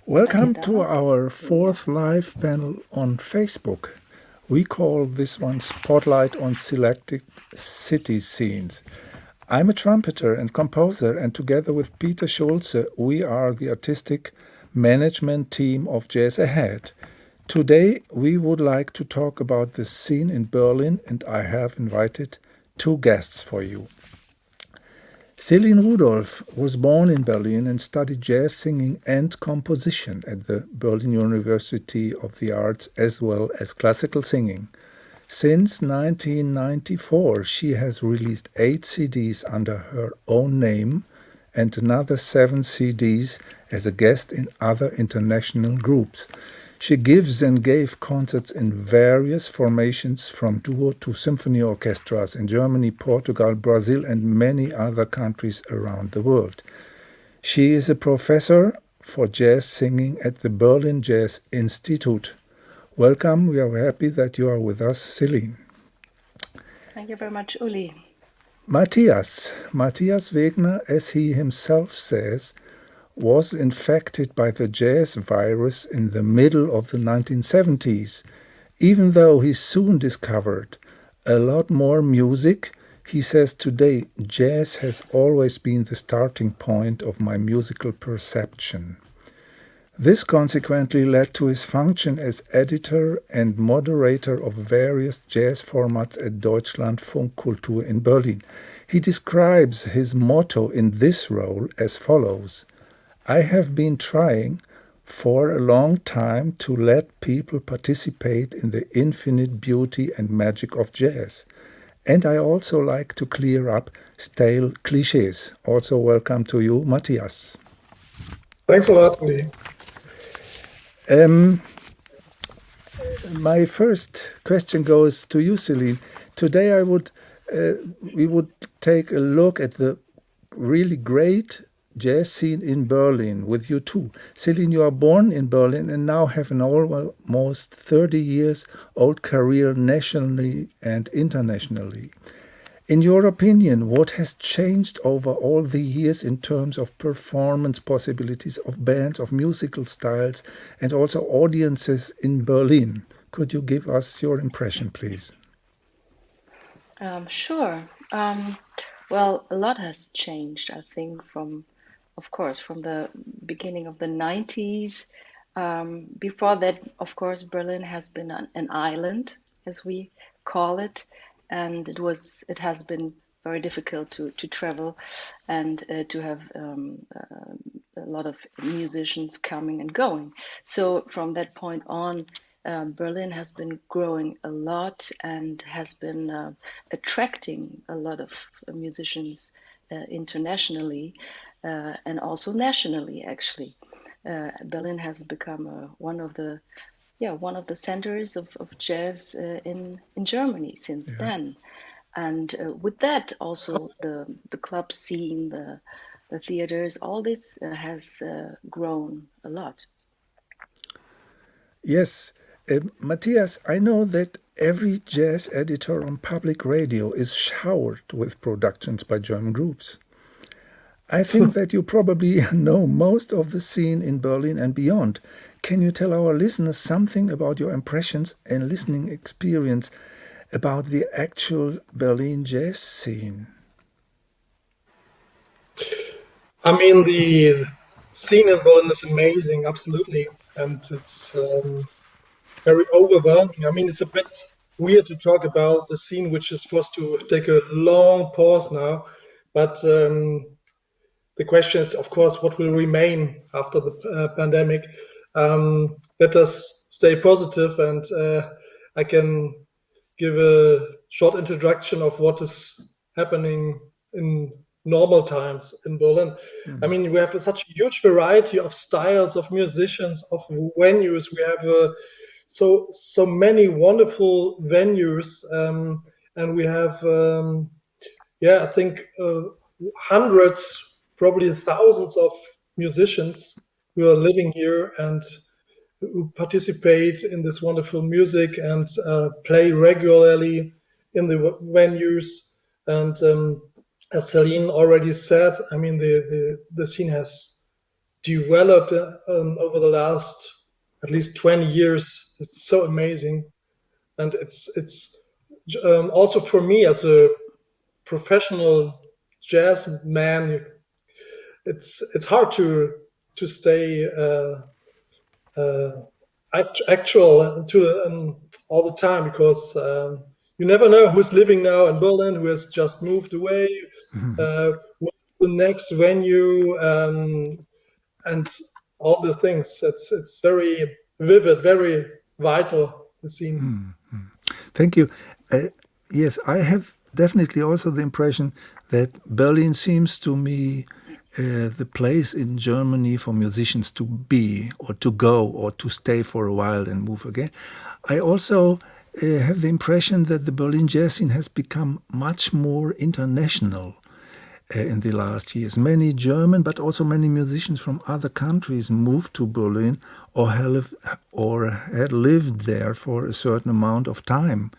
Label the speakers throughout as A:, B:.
A: Welcome
B: Danke
A: to
B: darauf.
A: our
B: Ja.
A: fourth live panel on Facebook. We call this one Spotlight on Selected City Scenes. I'm a trumpeter and composer, and together with Peter Schulze, we are the artistic management team of Jazz Ahead. Today, we would like to talk about the scene in Berlin, and I have invited two guests for you. Céline Rudolph was born in Berlin and studied jazz singing and composition at the Berlin University of the Arts as well as classical singing. Since 1994, she has released 8 CDs under her own name and another 7 CDs as a guest in other international groups. She gives and gave concerts in various formations from duo to symphony orchestras in Germany, Portugal, Brazil, and many other countries around the world. She is a professor for jazz singing at the Berlin Jazz Institute. Welcome, we are happy that you are with us, Céline.
B: Thank you very much, Uli.
A: Matthias Wegner, as he himself says, was infected by the jazz virus in the middle of the 1970s. Even though he soon discovered a lot more music, he says today jazz has always been the starting point of my musical perception. This consequently led to his function as editor and moderator of various jazz formats at Deutschlandfunk Kultur in Berlin. He describes his motto in this role as follows: I have been trying for a long time to let people participate in the infinite beauty and magic of jazz. And I also like to clear up stale cliches. Also, welcome to you, Matthias.
C: Thanks a lot, Uli.
A: My first question goes to you, Céline. Today, we would take a look at the really great jazz scene in Berlin with you too. Céline, you are born in Berlin and now have an almost 30 years old career nationally and internationally. In your opinion, what has changed over all the years in terms of performance possibilities of bands, of musical styles, and also audiences in Berlin? Could you give us your impression, please?
B: Sure. Well, a lot has changed, I think, of course, from the beginning of the 90s. Before that, of course, Berlin has been an island, as we call it, and it has been very difficult to travel and to have a lot of musicians coming and going. So from that point on, Berlin has been growing a lot and has been attracting a lot of musicians internationally and also nationally. Actually, Berlin has become one of the centers of jazz in Germany since
A: Yeah.
B: then. And with that, also the club scene, the theaters, all this has grown a lot.
A: Yes. Matthias, I know that every jazz editor on public radio is showered with productions by German groups. I think that you probably know most of the scene in Berlin and beyond. Can you tell our listeners something about your impressions and listening experience about the actual Berlin jazz scene?
C: I mean, the scene in Berlin is amazing, absolutely, and it's very overwhelming. I mean, it's a bit weird to talk about the scene, which is forced to take a long pause now. But the question is, of course, what will remain after the pandemic? Let us stay positive, and I can give a short introduction of what is happening in normal times in Berlin. I mean, we have such a huge variety of styles, of musicians, of venues. We have so many wonderful venues, and we have I think hundreds, probably thousands of musicians who are living here and who participate in this wonderful music and play regularly in the venues. And as Celine already said, I mean, the scene has developed over the last at least 20 years. It's so amazing, and it's also for me as a professional jazz man, it's hard to stay actual to all the time, because you never know who's living now in Berlin, who has just moved away, what's the next venue, and all the things. It's very vivid, very vital, the scene.
A: Thank you. Yes, I have definitely also the impression that Berlin seems to me the place in Germany for musicians to be or to go or to stay for a while and move again. I also have the impression that the Berlin jazz scene has become much more international in the last years. Many German, but also many musicians from other countries moved to Berlin or had lived there for a certain amount of time.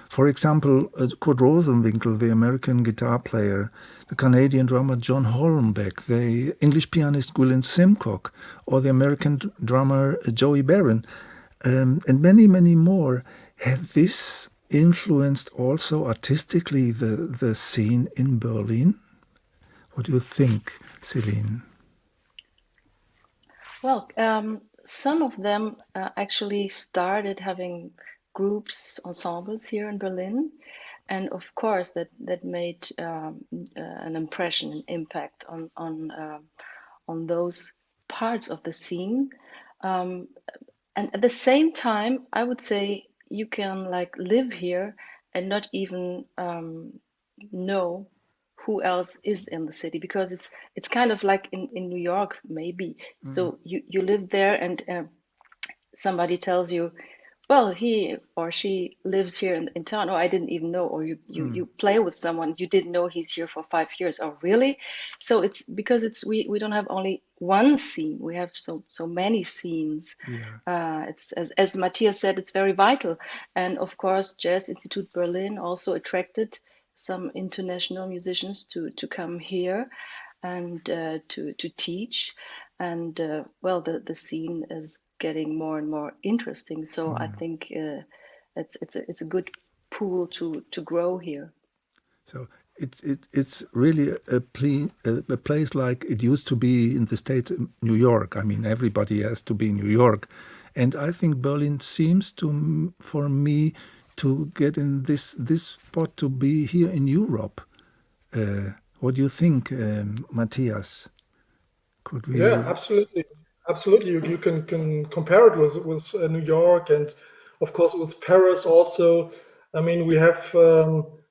A: For example, Kurt Rosenwinkel, the American guitar player, the Canadian drummer John Holmbeck, the English pianist Gwilyn Simcock, or the American drummer Joey Barron, and many, many more. Have this influenced also artistically the scene in Berlin? What do you think, Céline?
B: Well, some of them actually started having groups, ensembles here in Berlin, and of course that made an impression, an impact on those parts of the scene. And at the same time, I would say you can like live here and not even know who else is in the city, because it's kind of like in New York maybe. So you live there and somebody tells you, well, he or she lives here in town. Oh, I didn't even know. Or you play with someone, you didn't know he's here for 5 years. Oh, really? So it's because we don't have only one scene. We have so many scenes.
A: Yeah.
B: It's as Matthias said, it's very vital. And of course, Jazz Institute Berlin also attracted some international musicians to come here and to teach. And well, the scene is getting more and more interesting. So I think it's a good pool to grow here.
A: So it's really a place like it used to be in the States, New York. I mean, everybody has to be in New York. And I think Berlin seems to, for me, to get in this spot to be here in Europe. What do you think, Matthias? Could we?
C: Yeah, absolutely, absolutely. You can compare it with New York, and of course with Paris also. I mean, we have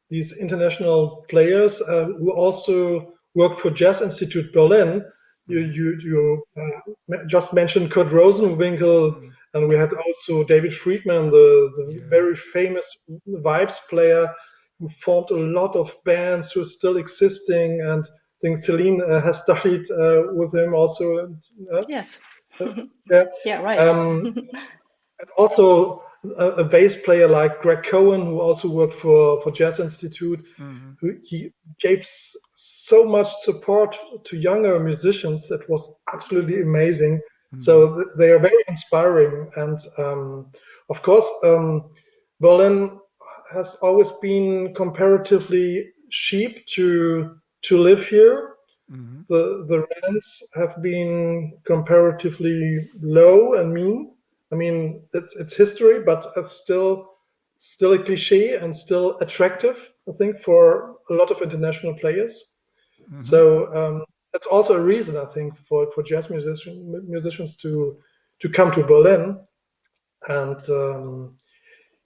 C: these international players who also work for Jazz Institute Berlin. You just mentioned Kurt Rosenwinkel, and we had also David Friedman, the
A: Yeah.
C: very famous vibes player, who formed a lot of bands who are still existing. And I think Celine has studied with him also.
B: Yes.
C: Yeah.
B: Yeah, right.
C: Um, and also a bass player like Greg Cohen, who also worked for Jazz Institute, who he gave so much support to younger musicians. That was absolutely amazing. So they are very inspiring. And of course, Berlin has always been comparatively cheap to live here. The rents have been comparatively low and mean. I mean, it's history, but it's still a cliche and still attractive, I think, for a lot of international players. So that's also a reason, I think, for jazz musicians to come to Berlin. And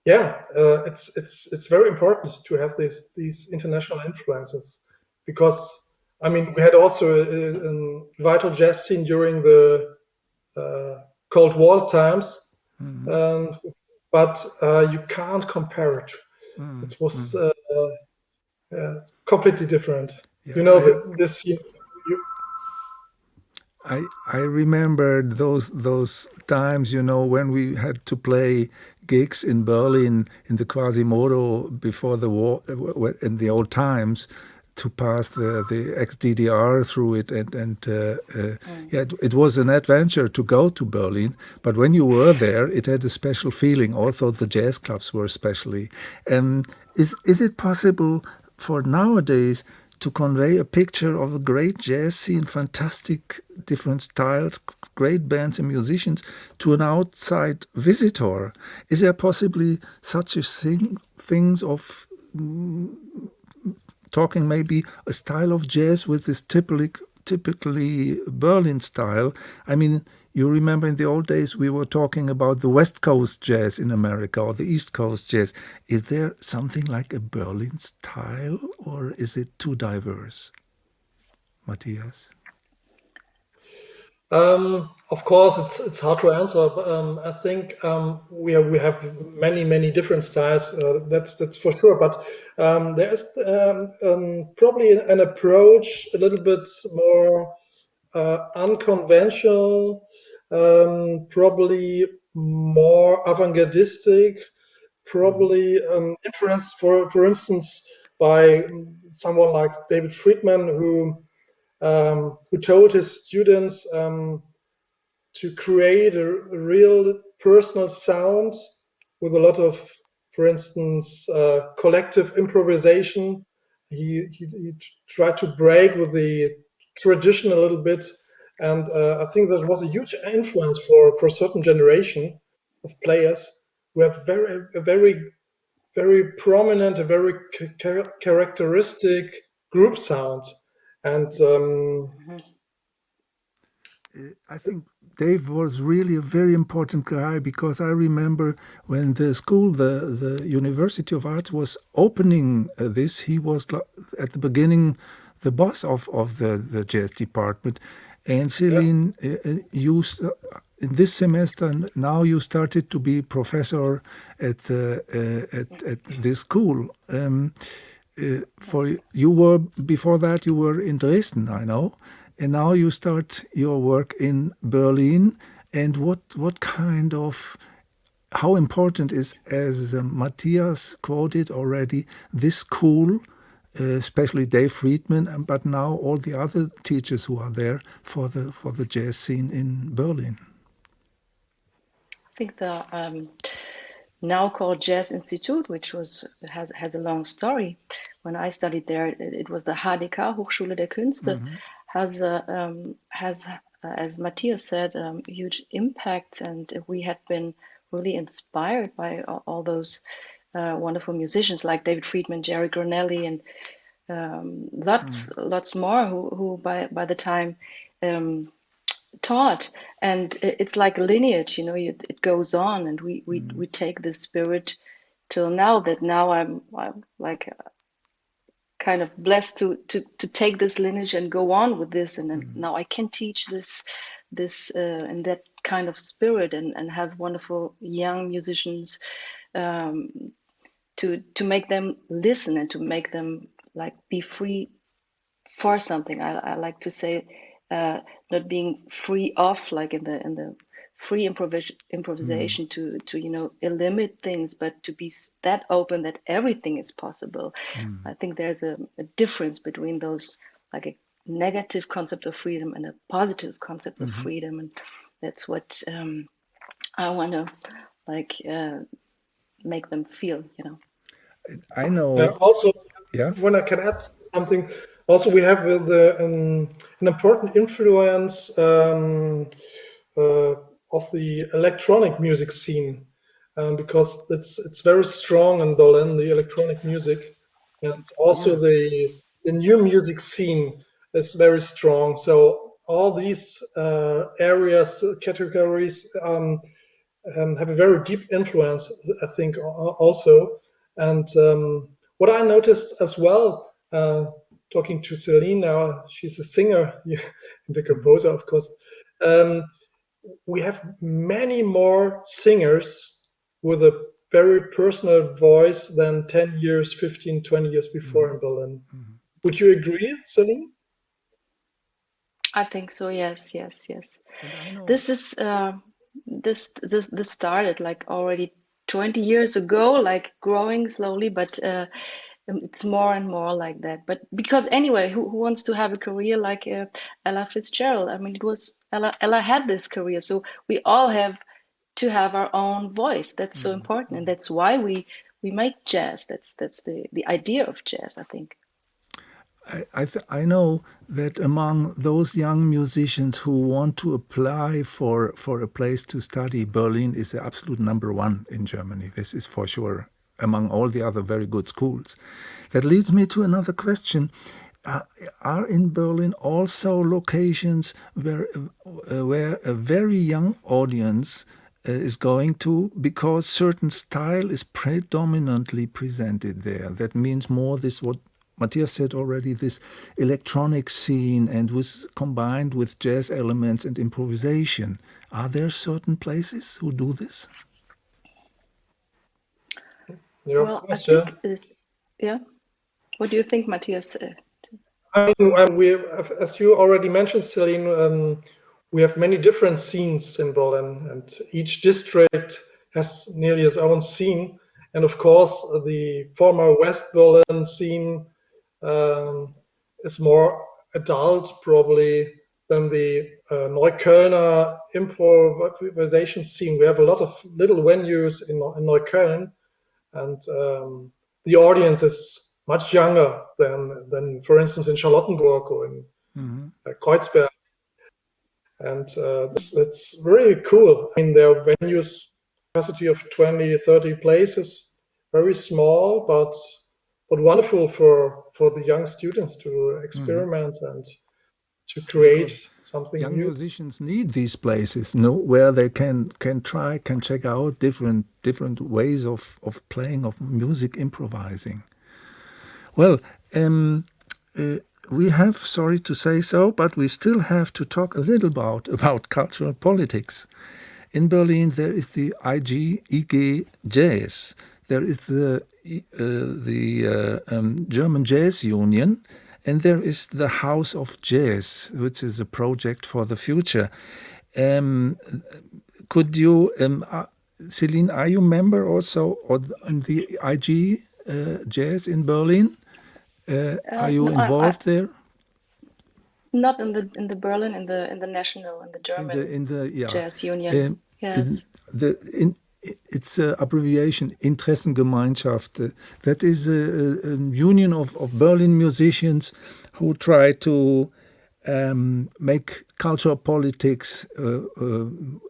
C: yeah, it's very important to have these international influences, because I mean we had also a vital jazz scene during the Cold War times, um, but you can't compare it. It was completely different.
A: Yeah.
C: You know that this year,
A: I remembered those times, when we had to play gigs in Berlin in the Quasimodo before the war, in the old times. to pass the ex-DDR through it, and yeah, it was an adventure to go to Berlin. But when you were there, it had a special feeling. Also, the jazz clubs were especially. Is it possible for nowadays to convey a picture of a great jazz scene, fantastic different styles, great bands and musicians, to an outside visitor? Is there possibly such a things of talking maybe a style of jazz with this typically Berlin style? I mean, you remember in the old days we were talking about the West Coast jazz in America or the East Coast jazz. Is there something like a Berlin style, or is it too diverse? Matthias?
C: Of course, it's hard to answer. But, I think we have many different styles. That's for sure. But there is probably an approach a little bit more unconventional, probably more avant-gardistic, probably influenced, for instance, by someone like David Friedman, who told his students to create a real personal sound with a lot of, for instance, collective improvisation. He tried to break with the tradition a little bit, and I think that was a huge influence for a certain generation of players who have very prominent, a very characteristic group sound, and
A: I think Dave was really a very important guy, because I remember when the school, the University of Arts, was opening this, he was at the beginning the boss of the jazz department. And Céline, in this semester, now you started to be professor at at this school. For you were before that you were in Dresden, I know, and now you start your work in Berlin. And what kind of, how important is, as Matthias quoted already, this school, especially Dave Friedman, but now all the other teachers who are there for the jazz scene in Berlin?
B: I think the now called Jazz Institute, which has a long story. When I studied there, it was the HDK, Hochschule der Künste, has as Matthias said, huge impact, and we had been really inspired by all those wonderful musicians like David Friedman, Jerry Granelli, and lots more who by the time taught. And it's like a lineage, it goes on, and we take this spirit till now. That now I'm like kind of blessed to take this lineage and go on with this, and then now I can teach this and that kind of spirit, and have wonderful young musicians, to make them listen and to make them like be free for something. I like to say, not being free off, like in the free improvisation to limit things, but to be that open that everything is possible. I think there's a difference between those, like a negative concept of freedom and a positive concept of freedom, and that's what I want to like make them feel.
A: I know.
C: also,
A: Yeah.
C: when I can add something, also we have an important influence uh, of the electronic music scene, because it's very strong in Berlin, the electronic music, and also
A: Yeah.
C: the new music scene is very strong. So all these areas, categories, have a very deep influence, I think, also. And what I noticed as well, talking to Celine now, she's a singer, the composer, of course. Um, we have many more singers with a very personal voice than 10 years, 15, 20 years before in Berlin. Would you agree, Celine?
B: I think so. Yes, yes, yes.
A: And I know.
B: This is this started like already 20 years ago, like growing slowly, but It's more and more like that. But because anyway, who wants to have a career like Ella Fitzgerald? I mean, it was Ella had this career, so we all have to have our own voice. That's so important, and that's why we make jazz. That's the idea of jazz, I think.
A: I know that among those young musicians who want to apply for a place to study, Berlin is the absolute number one in Germany. This is for sure, among all the other very good schools. That leads me to another question. Are in Berlin also locations where a very young audience is going to, because certain style is predominantly presented there? That means more this, what Matthias said already, this electronic scene, and was combined with jazz elements and improvisation. Are there certain places who do this?
C: Yeah, of
B: Well, I
C: course, yeah.
B: think yeah. What do you think, Matthias?
C: I mean, as you already mentioned, Celine, we have many different scenes in Berlin, and each district has nearly its own scene. And of course, the former West Berlin scene is more adult, probably, than the Neuköllner improvisation scene. We have a lot of little venues in Neukölln, and the audience is much younger than for instance, in Charlottenburg or in Kreuzberg. And that's really cool. I mean, there are venues, capacity of 20, 30 places, very small, but wonderful for the young students to experiment and to create
A: Because
C: something
A: young
C: new.
A: musicians need these places, no, where they can check out different ways of playing, of music, improvising. Well, we have, sorry to say so, but we still have to talk a little about cultural politics. In Berlin, there is the IG Jazz. There is the German Jazz Union, and there is the House of Jazz, which is a project for the future. Could you, Céline, are you member also in the IG Jazz in Berlin? Are you
B: No,
A: involved there?
B: not in the Berlin, in the national, in the German
A: In the yeah,
B: Jazz Union.
A: in
B: Yes.
A: the in it's abbreviation Interessengemeinschaft. That is a union of Berlin musicians who try to make cultural politics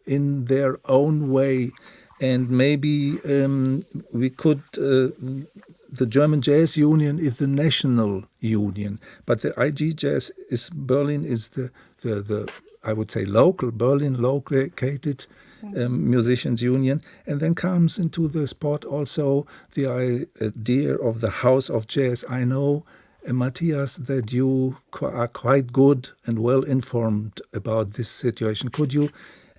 A: in their own way, and maybe we could. The German Jazz Union is the national union, but the IG Jazz is Berlin is the I would say local Berlin located musicians union, and then comes into the spot also the idea of the House of Jazz. I know, Matthias, that you are quite good and well informed about this situation. Could you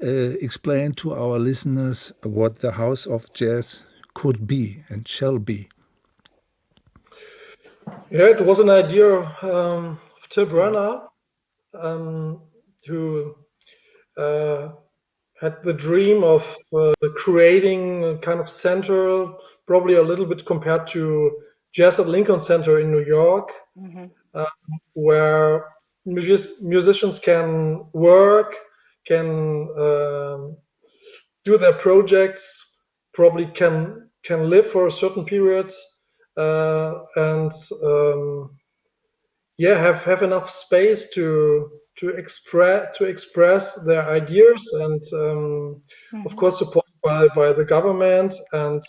A: explain to our listeners what the House of Jazz could be and shall be?
C: Yeah, it was an idea of Till Brenner, who had the dream of creating a kind of center, probably a little bit compared to Jazz at Lincoln Center in New York, where musicians can work, can do their projects, probably can live for a certain period, and yeah, have enough space to express their ideas, and of course supported by the government, and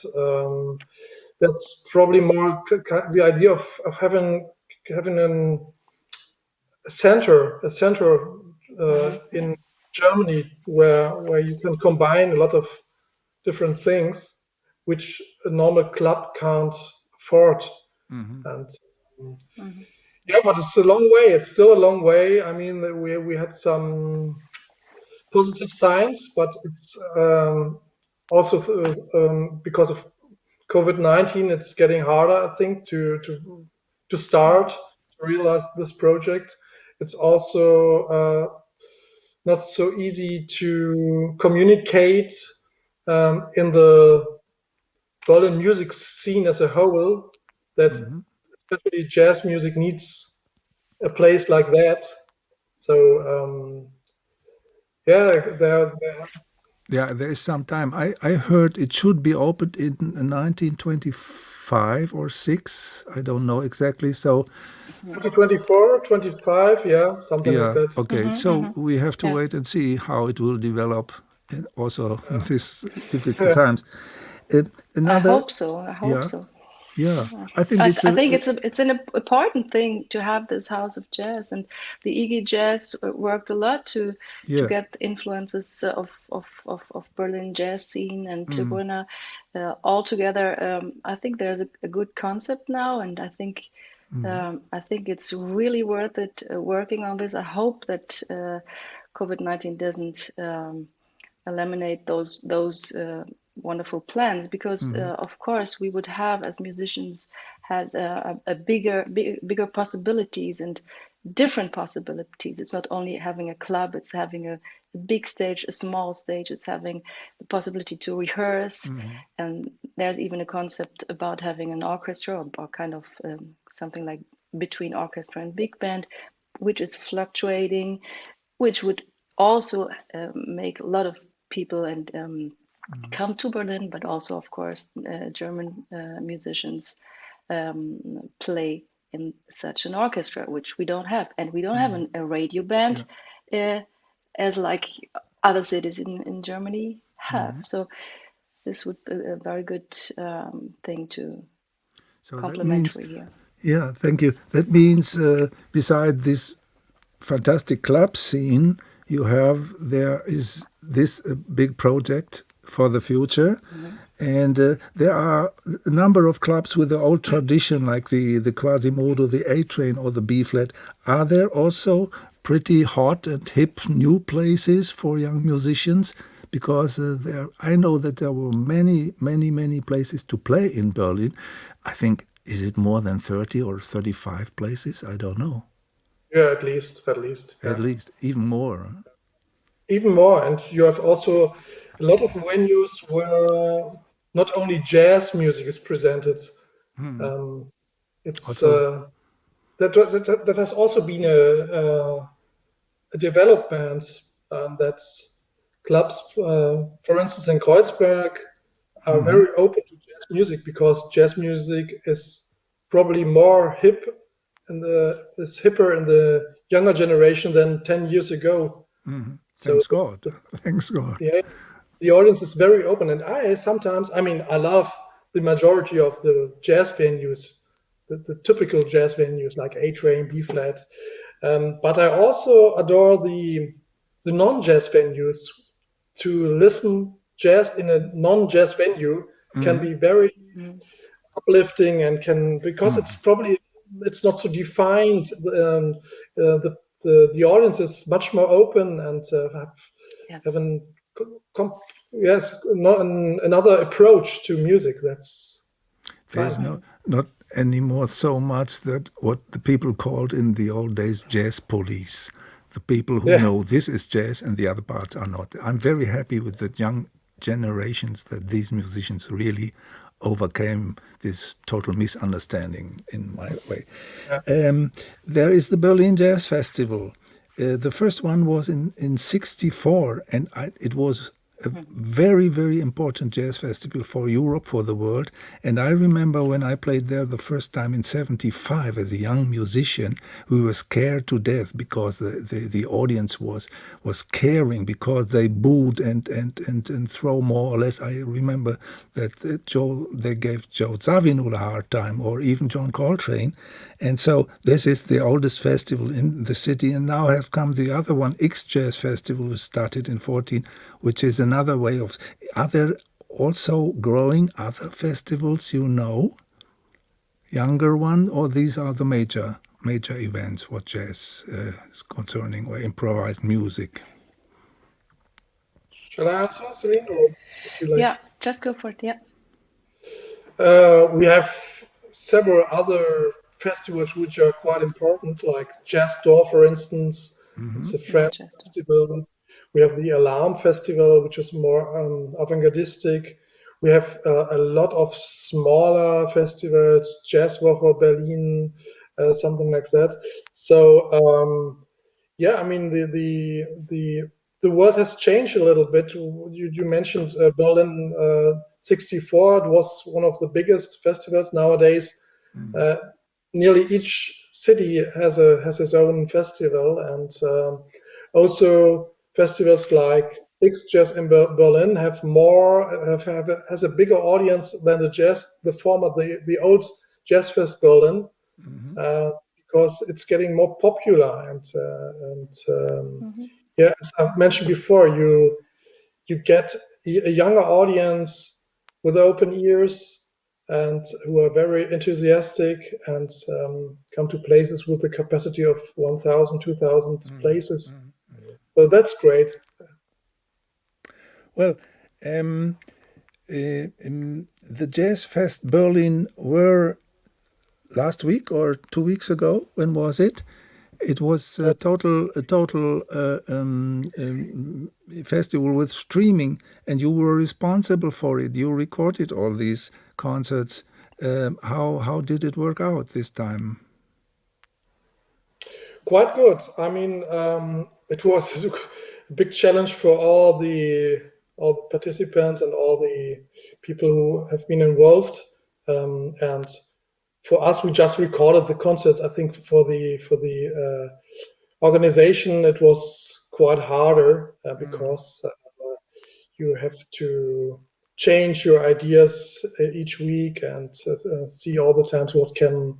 C: that's probably more the idea of having a center in
B: Yes.
C: Germany where you can combine a lot of different things which a normal club can't afford. And yeah, but it's a long way. It's still a long way. I mean, we had some positive signs, but it's also because of COVID-19, it's getting harder, I think, to start to realize this project. It's also not so easy to communicate in the Berlin music scene as a whole. That especially jazz music needs a place like that. So yeah,
A: There is some time. I heard it should be opened in 1925 or 6. I don't know exactly. So,
C: 2024, 25, yeah, something like
A: yeah,
C: that.
A: okay. So we have to
B: Yes.
A: wait and see how it will develop also in these difficult
C: Yeah,
A: times.
B: I
A: Another,
B: hope so. I hope
A: yeah,
B: so.
A: yeah. I think it's
B: I
A: a,
B: think it's an important thing to have this house of jazz, and the Iggy Jazz worked a lot to
A: yeah.
B: get influences of Berlin jazz scene and Tijuana all together. I think there's a good concept now, and I think it's really worth it working on this. I hope that COVID-19 doesn't eliminate those wonderful plans, because of course we would have, as musicians, had a bigger possibilities and different possibilities. It's not only having a club, it's having a big stage, a small stage, it's having the possibility to rehearse, and there's even a concept about having an orchestra, or kind of something like between orchestra and big band, which is fluctuating, which would also make a lot of people and come to Berlin, but also, of course, German musicians play in such an orchestra, which we don't have, and we don't have a radio band
A: Yeah.
B: uh, as like other cities in Germany have. So this would be a very good thing to
A: So that means,
B: complementary here.
A: yeah, thank you. That means beside this fantastic club scene you have, there is this big project for the future. And there are a number of clubs with the old tradition, like the Quasimodo, the A Train, or the B Flat. Are there also pretty hot and hip new places for young musicians? Because I know that there were many places to play in Berlin. I think, is it more than 30 or 35 places? I don't know.
C: yeah, at least,
A: At
C: yeah,
A: least even more.
C: even more. And you have also a lot of venues where not only jazz music is presented. Um, it's
A: Also,
C: that has also been a development that clubs, for instance, in Kreuzberg, are very open to jazz music because jazz music is probably more hip is hipper in the younger generation than 10 years ago. So
A: thanks God. Thanks God.
C: the the audience is very open, and I sometimes, I mean, I love the majority of the jazz venues, the typical jazz venues like A Train, B Flat, but I also adore the non-jazz venues. To listen jazz in a non-jazz venue can be very
B: Mm.
C: uplifting, and can, because it's probably, it's not so defined. The audience is much more open, and have
B: Yes.
C: an yes, not another approach to music. That's
A: There's
C: fine.
A: not anymore so much that what the people called in the old days jazz police. The people who
C: Yeah,
A: know this is jazz and the other parts are not. I'm very happy with the young generations that these musicians really overcame this total misunderstanding in my way.
C: yeah.
A: There is the Berlin Jazz Festival. The first one was in 64, and it was a very important jazz festival for Europe, for the world. And I remember when I played there the first time in 75 as a young musician, we were scared to death because the audience was caring, because they booed and throw more or less. I remember that they gave Joe Zawinul a hard time, or even John Coltrane. And so this is the oldest festival in the city. And now have come the other one, X Jazz Festival, which started in 14, which is another way of. Are there also growing other festivals, younger one, or these are the major events what jazz is concerning, or improvised music?
C: Shall I answer, Celine, or would you like?
B: Yeah, just go for it. Yeah.
C: We have several other festivals which are quite important, like Jazz Door, for instance. It's a
B: Yeah,
C: French
B: just.
C: festival. We have the Alarm Festival, which is more avant-gardistic. we have a lot of smaller festivals, Jazzwoche Berlin, something like that. So yeah, I mean the world has changed a little bit. You mentioned Berlin '64. It was one of the biggest festivals. Nowadays, uh, nearly each city has its own festival, and also festivals like X Jazz in Berlin has a bigger audience than the old Jazz Fest Berlin, because it's getting more popular, and
B: Hmm.
C: yeah, as I've mentioned before, you get a younger audience with open ears and who are very enthusiastic, and come to places with the capacity of 1,000, 2,000 places. So that's great.
A: Well, the Jazz Fest Berlin were last week or 2 weeks ago. When was it? It was a total festival with streaming, and you were responsible for it. You recorded all these concerts. How did it work out this time?
C: Quite good. I mean, it was a big challenge for all the participants and all the people who have been involved. And for us, we just recorded the concerts. I think for the organization, it was quite harder, because you have to change your ideas each week, and see all the times what can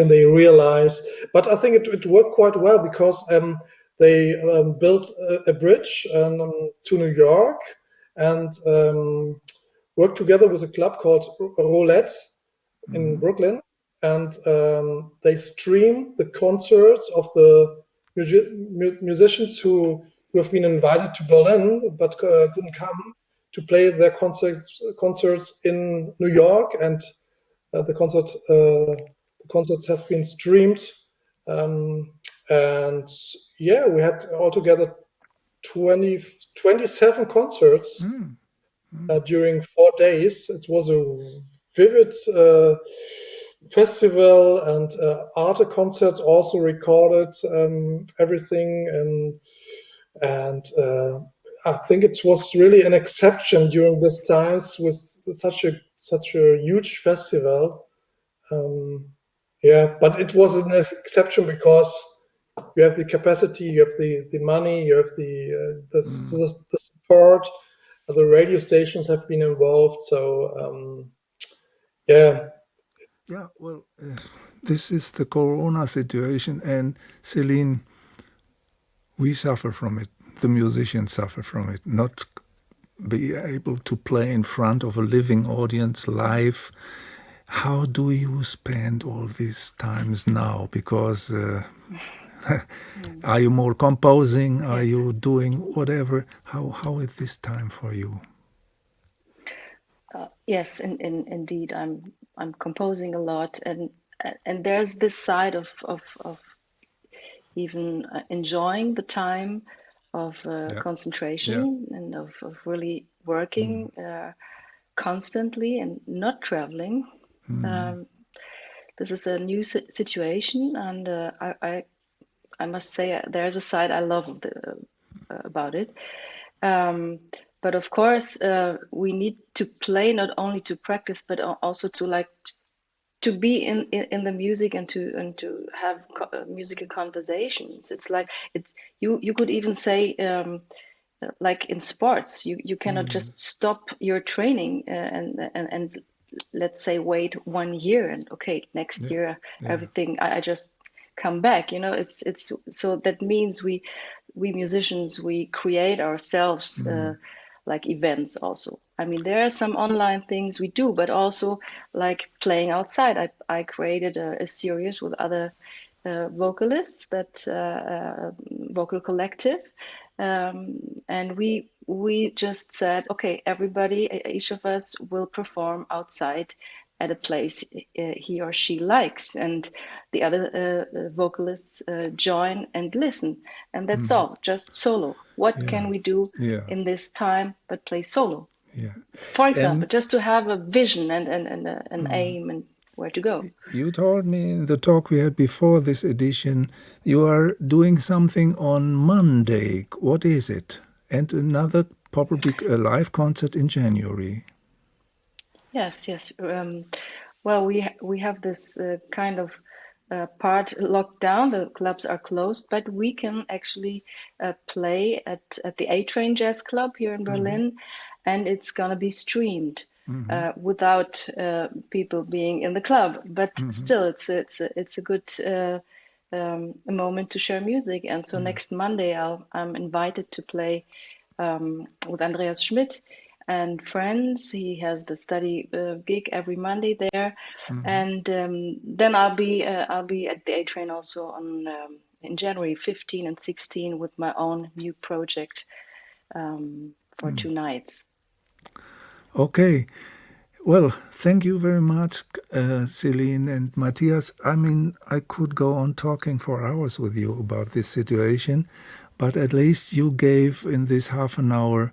C: they realize. But I think it worked quite well, because they built a bridge to New York, and worked together with a club called Roulette in Brooklyn, and they stream the concerts of the musicians who have been invited to Berlin but couldn't come to play their concerts in New York, and uh, the concert the concerts have been streamed, um, and yeah, we had altogether 20 27 concerts during 4 days. It was a vivid festival, and art concerts also recorded everything, and I think it was really an exception during these times with such a huge festival. Yeah, but it was an exception because you have the capacity, you have the money, you have the support. The radio stations have been involved, so yeah.
A: Yeah, well, this is the Corona situation, and Céline, we suffer from it. The musicians suffer from it. Not be able to play in front of a living audience live. How do you spend all these times now? Because
B: Mm.
A: are you more composing? Are
B: Yes.
A: you doing whatever? How is this time for you?
B: Yes, indeed, I'm composing a lot, and there's this side of even enjoying the time of
A: Yeah, yeah.
B: concentration and of really working constantly and not traveling. Um, this is a new situation, and I must say there's a side I love about it. Um, but of course, we need to play not only to practice, but also to like to be in the music and to have musical conversations. It's like it's you could even say like in sports, you cannot just stop your training and let's say wait 1 year and okay next
A: Yeah,
B: year
A: yeah.
B: everything I just come back. It's so that means we musicians we create ourselves like events also. I mean there are some online things we do, but also like playing outside. I created a series with other vocalists that vocal collective, and we just said okay everybody each of us will perform outside at a place he or she likes, and the other vocalists join and listen, and that's all, just solo. What
A: Yeah,
B: can we do
A: yeah,
B: in this time but play solo?
A: Yeah.
B: For example,
A: And
B: just to have a vision and an aim and where to go.
A: you told me in the talk we had before this edition, you are doing something on Monday. What is it? And another probably a live concert in January.
B: Yes, yes. Well, we have this kind of part locked down. The clubs are closed, but we can actually play at the A Train Jazz Club here in Berlin, and it's gonna be streamed without people being in the club. But still, it's a good a moment to share music. And so next Monday, I'm invited to play with Andreas Schmidt and friends. He has the study gig every Monday there, and then I'll be at the A Train also on in January 15 and 16 with my own new project for 2 nights.
A: Okay. Well, thank you very much, Céline and Matthias. I mean, I could go on talking for hours with you about this situation, but at least you gave in this half an hour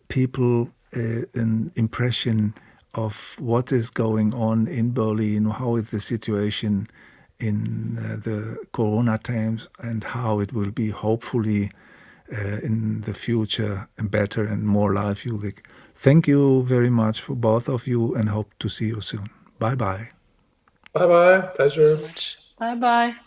A: people an impression of what is going on in Berlin, how is the situation in the Corona times, and how it will be hopefully in the future better and more live music. Thank you very much for both of you and hope to see you soon. Bye bye.
C: Bye bye.
B: So
C: Pleasure.
B: much. Bye bye.